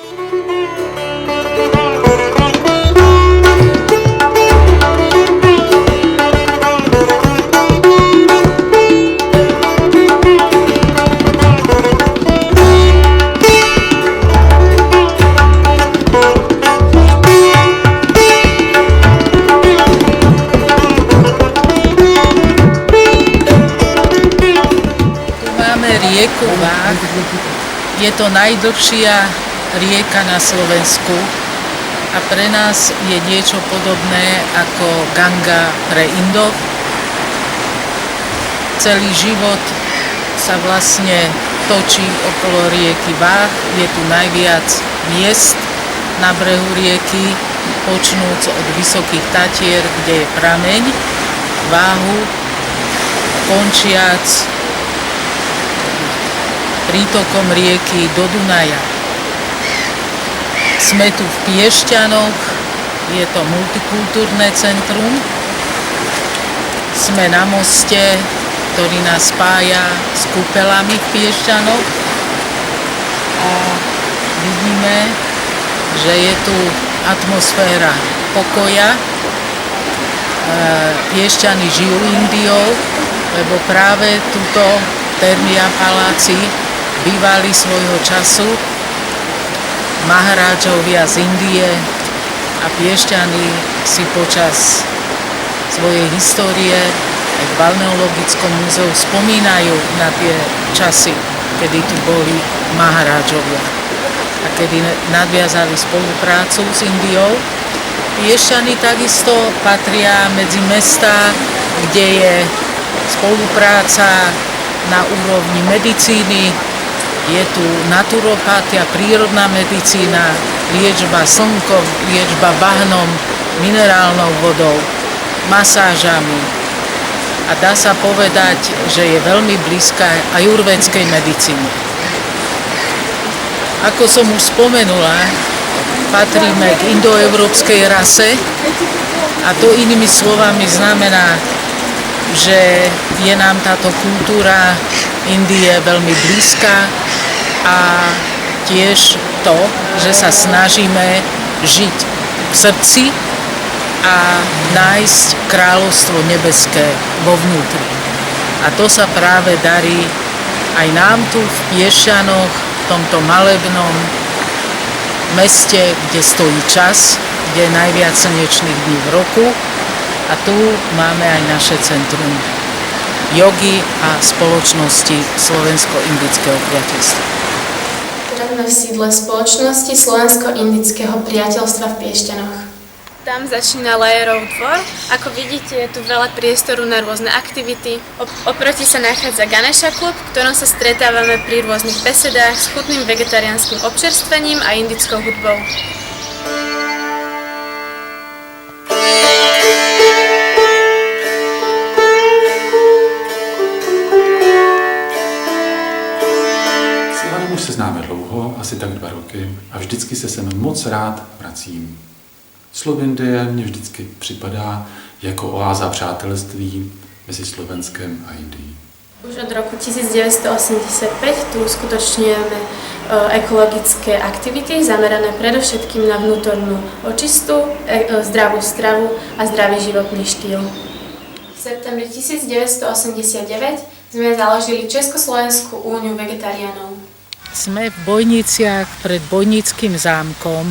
Rieku Váh. Je to najdlhšia rieka na Slovensku a pre nás je niečo podobné ako Ganga pre Indov. Celý život sa vlastne točí okolo rieky Váh. Je tu najviac miest na brehu rieky, počnúc od Vysokých Tatier, kde je prameň Váhu, končiac prítokom rieky do Dunaja. Sme tu v Piešťanoch, je to multikultúrne centrum. Sme na moste, ktorý nás spája s kúpeľami v Piešťanoch. A vidíme, že je tu atmosféra pokoja. Piešťany žijú Indiou, lebo práve túto Termia paláci bývali svojho času maharádžovia z Indie a Piešťany si počas svojej histórie aj v Balneologickom múzeu spomínajú na tie časy, kedy tu boli maharádžovia a kedy nadviazali spoluprácu s Indiou. Piešťany takisto patria medzi mestá, kde je spolupráca na úrovni medicíny. Je tu naturopátia, prírodná medicína, liečba slnkom, liečba bahnom, minerálnou vodou, masážami. A dá sa povedať, že je veľmi blízka ajurvédskej medicíne. Ako som už spomenula, patríme k indoeurópskej rase a to inými slovami znamená, že je nám táto kultúra Indie veľmi blízka a tiež to, že sa snažíme žiť v srdci a nájsť kráľovstvo nebeské vo vnútri. A to sa práve darí aj nám tu v Piešťanoch, v tomto malebnom meste, kde stojí čas, kde je najviac slnečných dní v roku. A tu máme aj naše centrum jogy a spoločnosti Slovensko-indického priateľstva. Teraz sme v sídle spoločnosti Slovensko-indického priateľstva v Piešťanoch. Tam začína Lajerov dvor. Ako vidíte, je tu veľa priestoru na rôzne aktivity. Oproti sa nachádza Ganesha klub, v ktorom sa stretávame pri rôznych besedách s chutným vegetariánskym občerstvením a indickou hudbou. Už se známe dlouho, asi tak 2 roky, a vždycky se sem moc rád vracím. Slovindie mě vždycky připadá jako oáza přátelství mezi Slovenskem a Indií. Už od roku 1985 tu uskutočňujeme ekologické aktivity zamerané predovšetkým na vnútornú očistu, zdravú stravu a zdravý životný štýl. V septembri 1989 sme založili Československú úniu vegetariánov. Sme v Bojniciach pred Bojnickým zámkom.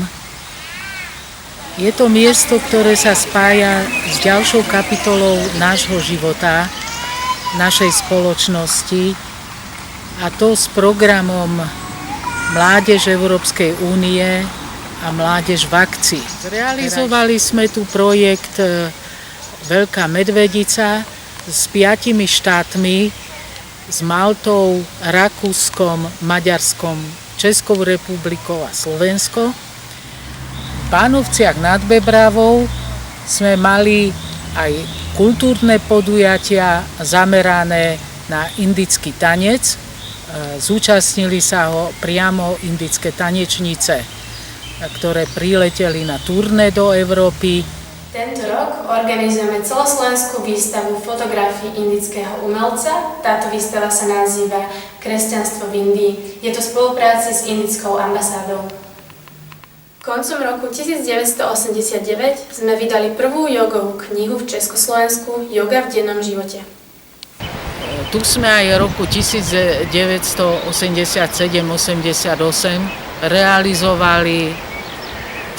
Je to miesto, ktoré sa spája s ďalšou kapitolou nášho života, našej spoločnosti, a to s programom Mládež Európskej únie a Mládež v akcii. Zrealizovali sme tu projekt Veľká Medvedica s 5 štátmi, s Maltou, Rakúskom, Maďarskom, Českou republikou a Slovensko. V Bánovciach nad Bebravou sme mali aj kultúrne podujatia zamerané na indický tanec. Zúčastnili sa ho priamo indické tanečnice, ktoré prileteli na turné do Európy. Tento rok organizujeme celoslovenskú výstavu fotografií indického umelca. Táto výstava sa nazýva Kresťanstvo v Indii. Je to v spolupráci s indickou ambasádou. Koncom roku 1989 sme vydali prvú jogovú knihu v Československu Yoga v dennom živote. Tu sme aj roku 1987-88 realizovali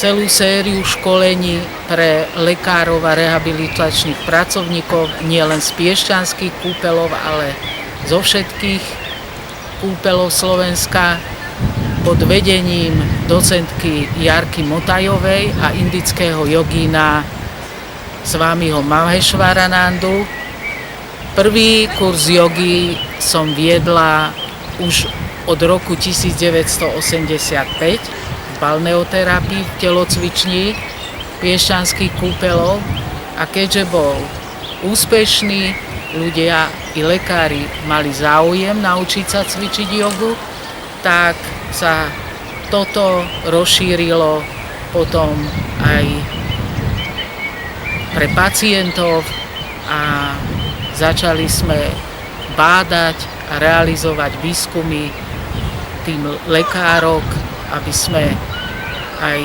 celú sériu školení pre lekárov a rehabilitačných pracovníkov, nielen z piešťanských kúpeľov, ale zo všetkých kúpeľov Slovenska pod vedením docentky Jarky Motajovej a indického jogína Swamiho Maheshwaranandu. Prvý kurz jogy som viedla už od roku 1985 v balneoterapii, v telocvični piešťanských kúpeľov, a keďže bol úspešný, ľudia i lekári mali záujem naučiť sa cvičiť jogu, tak sa toto rozšírilo potom aj pre pacientov a začali sme bádať a realizovať výskumy tým lekárok, aby sme aj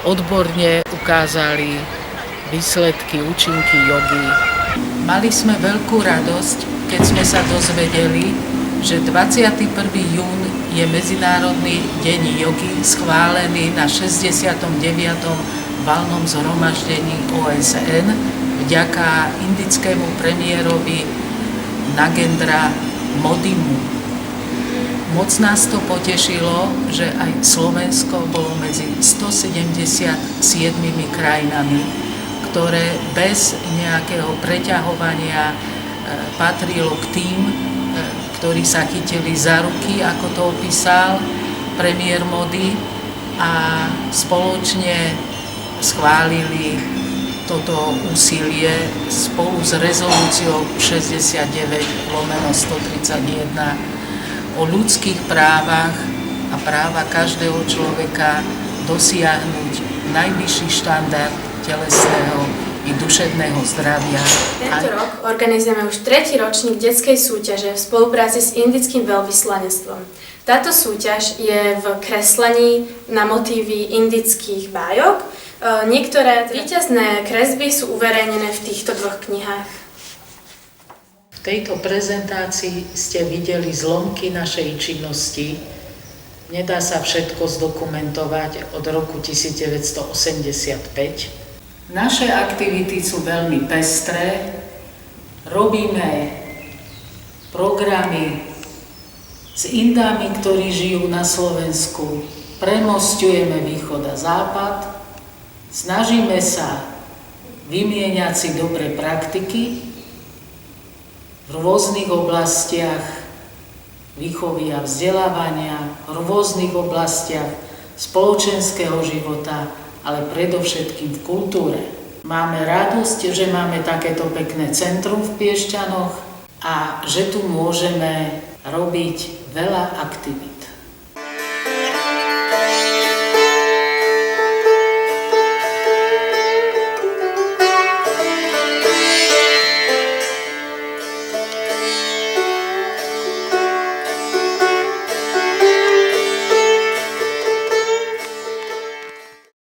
odborne ukázali výsledky, účinky jogy. Mali sme veľkú radosť, keď sme sa dozvedeli, že 21. jún je Medzinárodný deň jogy schválený na 69. valnom zhromaždení OSN vďaka indickému premiérovi Nagendra Modimu. Moc nás to potešilo, že aj Slovensko bolo medzi 177 krajinami, ktoré bez nejakého preťahovania patrilo k tým, ktorí sa chytili za ruky, ako to opísal premiér Modi, a spoločne schválili toto úsilie spolu s rezolúciou 69/131 o ľudských právach a práva každého človeka dosiahnuť najvyšší štandard telesného i duševného zdravia. Tento rok organizujeme už 3. ročník detskej súťaže v spolupráci s indickým veľvyslanectvom. Táto súťaž je v kreslení na motívy indických bájok. Niektoré víťazné kresby sú uverejnené v týchto dvoch knihách. V tejto prezentácii ste videli zlomky našej činnosti. Nedá sa všetko zdokumentovať od roku 1985. Naše aktivity sú veľmi pestré. Robíme programy s Indami, ktorí žijú na Slovensku. Premosťujeme východ a západ. Snažíme sa vymieňať si dobré praktiky v rôznych oblastiach výchovy a vzdelávania, v rôznych oblastiach spoločenského života, ale predovšetkým v kultúre. Máme radosť, že máme takéto pekné centrum v Piešťanoch a že tu môžeme robiť veľa aktivít.